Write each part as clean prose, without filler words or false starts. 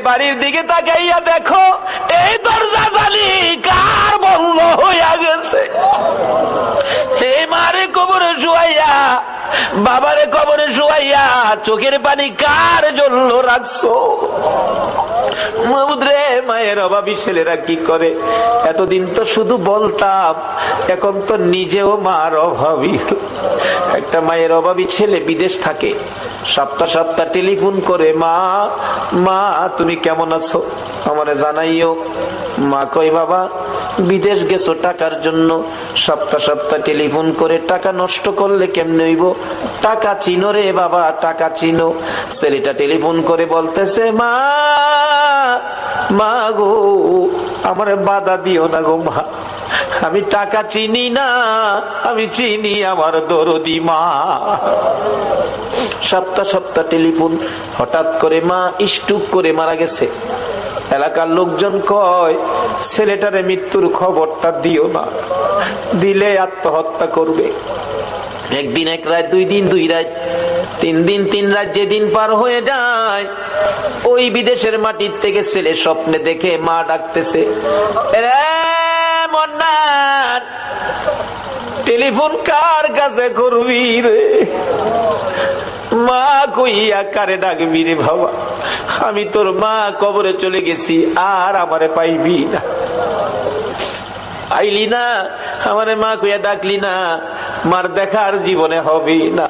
বাড়ির দিকে তাকাইয়া দেখো এই দরজা জালি কার বন্ধ হইয়া গেছে। এই মারে কবরে শুয়াইয়া, বাবারে কবরে শুয়াইয়া চোখের পানি কার জন্য রাখছো? মাহুদরে, মায়ের অভাবী ছেলেরা কি করে? এতদিন তো শুধু বলতাম, এখন তো নিজেও মার অভাবী। একটা মায়ের অভাবী ছেলে বিদেশ থাকে, সপ্তাহ সপ্তাহ টেলিফোন করে, মা মা তুমি কেমন আছো আমারে জানাইও। মা কই বাবা বিদেশ গেছো টাকার জন্য, সপ্তাহ সপ্তাহ টেলিফোন করে টাকা নষ্ট করলে কেমনে হইব? টাকা চিনো রে বাবা, টাকা চিনো। ছেলেটা টেলিফোন করে বলতেছে, মা মা গো আমারে বাধা দিও না গো মা, আমি টাকা চিনি না, আমি চিনি আমার দরদি মা। সপ্তাহ সপ্তাহ টেলিফোন, হঠাৎ করে মা স্ট্রোক করে মারা গেছে। এলাকার লোকজন কয় ছেলেটারে মৃত্যুর খবরটা দিও না, দিলে আত্মহত্যা করবে। একদিন এক রাত, দুই দিন দুই রাত, তিন দিন তিন রাত, যেদিন পার হয়ে যায় ওই বিদেশের মাটির থেকে ছেলে স্বপ্নে দেখে মা ডাকতেছে, মন্নান টেলিফোন কার কাছে করবি রে? মা কইয়া কারে ডাকবি রে বাবা, আমি তোর মা কবরে চলে গেছি, আর আমারে পাইবি না। আইলি না আমারে মা কইয়া ডাকলি না, মার দেখা আর জীবনে হবে না।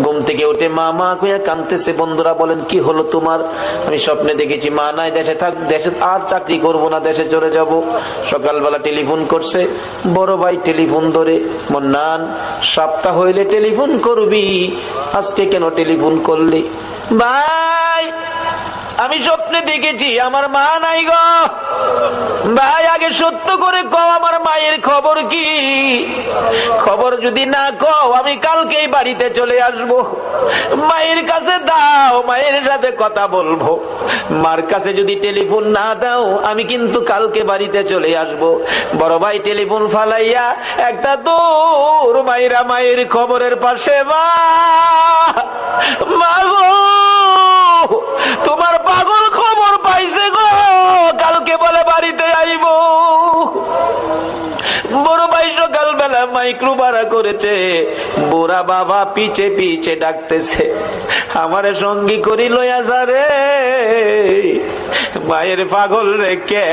ঘুম থেকে উঠে মা মা কইয়া কাঁদতেছে। বন্ধুরা বলেন কি হলো তোমার? আমি স্বপ্নে দেখেছি মা নাই, দেশে থাক, দেশে আর চাকরি করব না, দেশে চলে যাব। সকালবেলা টেলিফোন করছে, বড় ভাই টেলিফোন ধরে, মন্নান সপ্তাহ হইলে টেলিফোন করবি, আজকে কেন টেলিফোন করলি? ভাই আমি স্বপ্নে দেখেছি আমার মা নাই গো। ভাই আগে সত্য করে কও আমার মায়ের খবর কি? খবর যদি না কও আমি কালকেই বাড়িতে চলে আসব, মায়ের কাছে দাও, মায়ের সাথে কথা বলবো। মার কাছে যদি টেলিফোন না দাও আমি কিন্তু কালকে বাড়িতে চলে আসব। বড় ভাই টেলিফোন ফালাইয়া একটা দৌড় মাইরা মায়ের খবরের পাশে, মা মা গো তোমার পাগল খবর পাইছে গো, কালকে বলে বাড়িতে আইব। বড় ভাই সকালবেলা মাইক্রো ভাড়া করেছে, বুড়া বাবা পিছে পিছে ডাকতেছে, আমারে সঙ্গী করি লইয়া যা রে, মায়ের পাগল রে কে